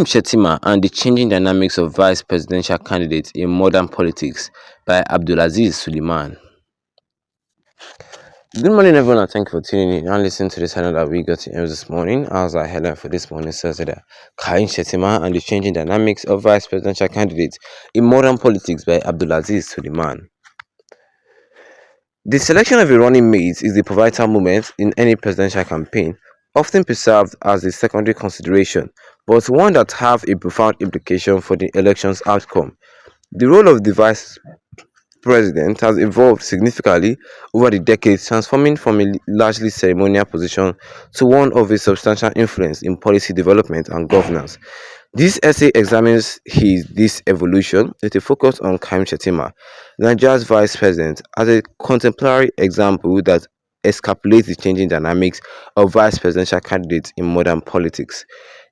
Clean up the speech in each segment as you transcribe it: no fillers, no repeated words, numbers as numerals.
Shettima and the Changing Dynamics of Vice Presidential Candidates in Modern Politics by Abdulaziz Suleiman. Good morning, everyone, and thank you for tuning in and listening to this channel that we got to hear this morning. As our headline for this morning says that Shettima and the Changing Dynamics of Vice Presidential Candidates in Modern Politics by Abdulaziz Suleiman. The selection of a running mate is the pivotal moment in any presidential campaign, often perceived as a secondary consideration, but one that has a profound implication for the election's outcome. The role of the vice president has evolved significantly over the decades, transforming from a largely ceremonial position to one of a substantial influence in policy development and governance. This essay examines this evolution with a focus on Shettima, Nigeria's vice president, as a contemporary example that escapulates the changing dynamics of vice presidential candidates in modern politics.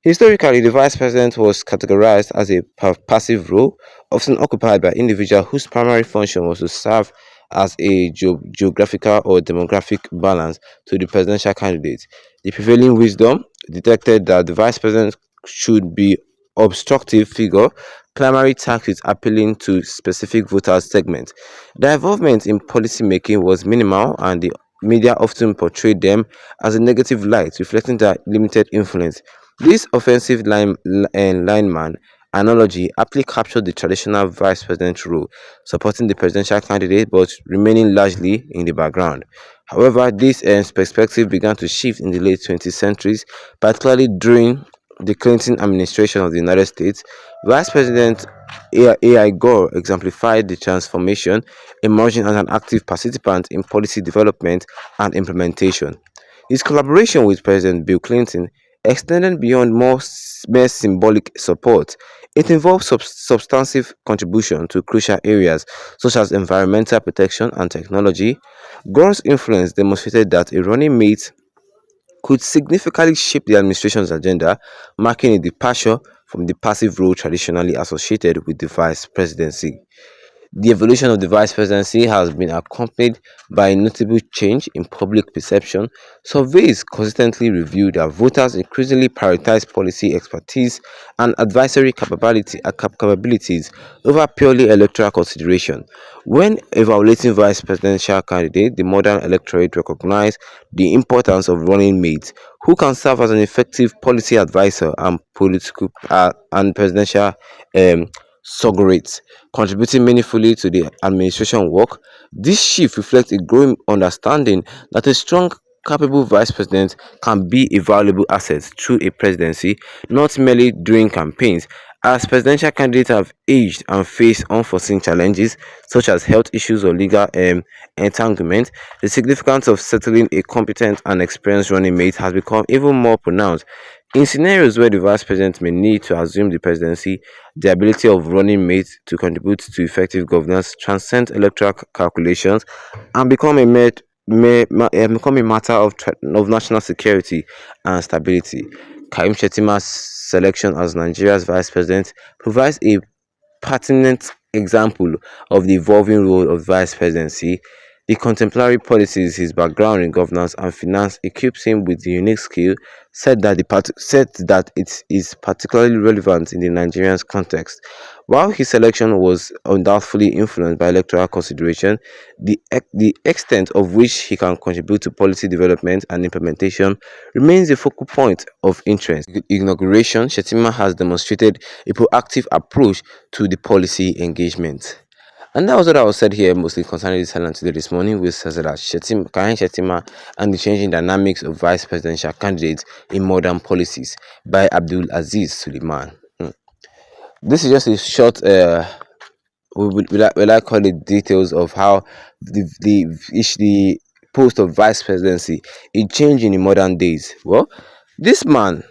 Historically, the vice president was categorized as a passive role, often occupied by individuals whose primary function was to serve as a geographical or demographic balance to the presidential candidate. The prevailing wisdom detected that the vice president should be obstructive figure, primary task is appealing to specific voter segments. Their involvement in policy making was minimal, and the media often portrayed them as a negative light, reflecting their limited influence. This offensive lineman analogy aptly captured the traditional vice president role, supporting the presidential candidate but remaining largely in the background. However, this perspective began to shift in the late 20th century, particularly during the Clinton administration of the United States. Vice President A.I. Gore exemplified the transformation, emerging as an active participant in policy development and implementation. His collaboration with President Bill Clinton extended beyond mere symbolic support. It involved substantive contribution to crucial areas such as environmental protection and technology. Gore's influence demonstrated that a running mate could significantly shape the administration's agenda, marking a departure from the passive role traditionally associated with the vice presidency. The evolution of the vice presidency has been accompanied by a notable change in public perception. Surveys consistently reveal that voters increasingly prioritize policy expertise and advisory capabilities over purely electoral consideration. When evaluating vice presidential candidates, the modern electorate recognizes the importance of running mates who can serve as an effective policy advisor and political and presidential um, surrogates, contributing meaningfully to the administration work. This shift reflects a growing understanding that a strong, capable vice president can be a valuable asset through a presidency, not merely during campaigns. As presidential candidates have aged and faced unforeseen challenges such as health issues or legal entanglement, the significance of settling a competent and experienced running mate has become even more pronounced. In scenarios where the vice president may need to assume the presidency, the ability of running mates to contribute to effective governance transcends electoral calculations and become a matter of national security and stability. Shettima's selection as Nigeria's vice president provides a pertinent example of the evolving role of vice presidency. The contemporary policies, his background in governance and finance equips him with the unique skill said that it is particularly relevant in the Nigerian context. While his selection was undoubtedly influenced by electoral consideration, the extent of which he can contribute to policy development and implementation remains a focal point of interest. Inauguration, Shettima has demonstrated a proactive approach to the policy engagement. And that was what I was said here, mostly concerning this headline today this morning, which says that Shettima and the changing dynamics of vice presidential candidates in modern policies by Abdul Aziz Suleiman. This is just a short, will I call it, details of how the post of vice presidency is changing in modern days. Well, this man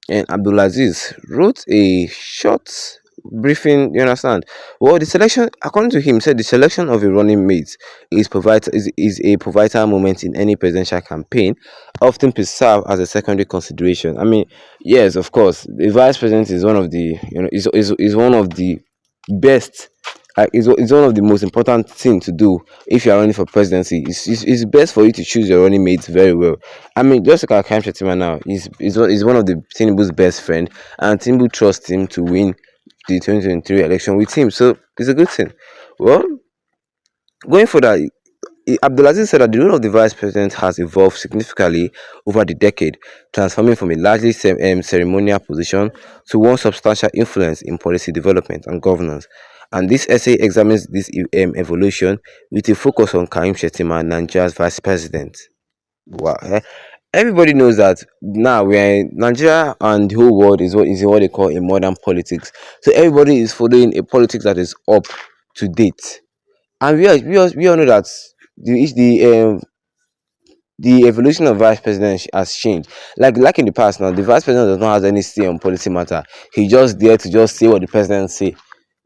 and Abdulaziz wrote a short briefing. You understand? Well, the selection, according to him, said the selection of a running mate is a pivotal moment in any presidential campaign, often perceived as a secondary consideration. I mean, yes, of course, the vice president is one of the is one of the best It's one of the most important thing to do if you are running for presidency. It's best for you to choose your running mates very well. I mean, just look at Shettima now. He's one of the Tinubu's best friend, and Tinubu trusts him to win the 2023 election with him. So it's a good thing. Well, going further, Abdulaziz said that the role of the vice president has evolved significantly over the decade, transforming from a largely ceremonial position to one substantial influence in policy development and governance. And this essay examines this evolution with a focus on Karim Shettima, Nigeria's vice president. Wow. Everybody knows that now we are in Nigeria, and the whole world is in what they call a modern politics. So everybody is following a politics that is up to date, and we all know that the evolution of vice president has changed. Like in the past, now the vice president does not have any say on policy matter. He just there to just say what the president say.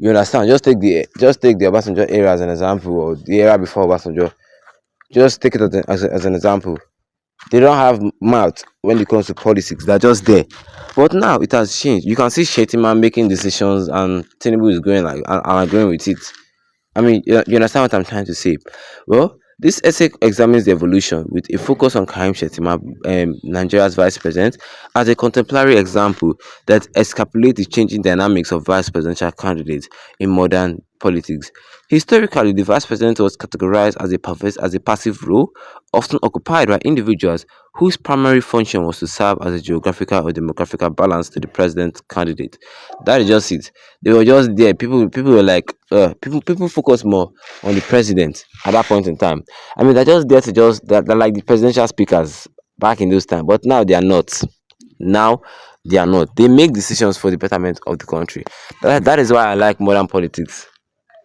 You understand? Just take the Obasanjo era as an example, or the era before Obasanjo. Just take it as an example. They don't have mouth when it comes to politics. They're just there. But now it has changed. You can see Shettima making decisions, and Tinubu is going and agreeing with it. I mean, you understand what I'm trying to say? Well, this essay examines the evolution with a focus on Karim Shettima, Nigeria's vice president, as a contemporary example that extrapolates the changing dynamics of vice presidential candidates in modern politics. Historically, the vice president was categorized as a passive role, often occupied by individuals whose primary function was to serve as a geographical or demographical balance to the president candidate. That is just it. They were just there. People were like, people focus more on the president at that point in time. I mean, they're just there to they're like the presidential speakers back in those times, but now they are not. Now they are not. They make decisions for the betterment of the country. That is why I like modern politics.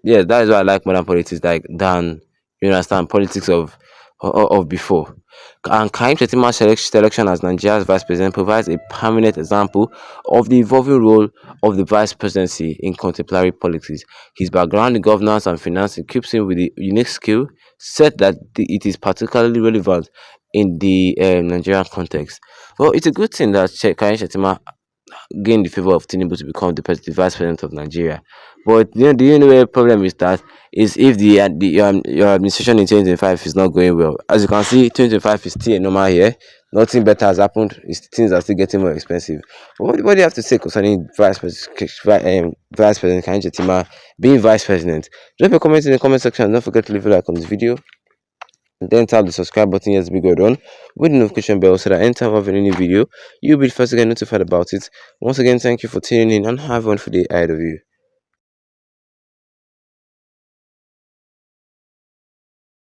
Yes, that is why I like modern politics, like than you understand politics of before. And Kaim Shettima's selection as Nigeria's vice president provides a permanent example of the evolving role of the vice presidency in contemporary politics. His background in governance and finance equips him with a unique skill set that it is particularly relevant in the Nigerian context. Well, it's a good thing that Kaim Shettima gain the favor of Tinubus to become the vice president of Nigeria. But do you know where the problem is that is if your administration in 2025 is not going well. As you can see, 2025 is still a normal year. Nothing better has happened. Things are still getting more expensive. But what do you have to say concerning Vice President Kanye Shettima being vice president? Drop your comments in the comment section. Don't forget to leave a like on this video. And then tap the subscribe button as we go on with the notification bell so that anytime I have any new video, you'll be the first to get notified about it. Once again, thank you for tuning in and have one for the ahead of you.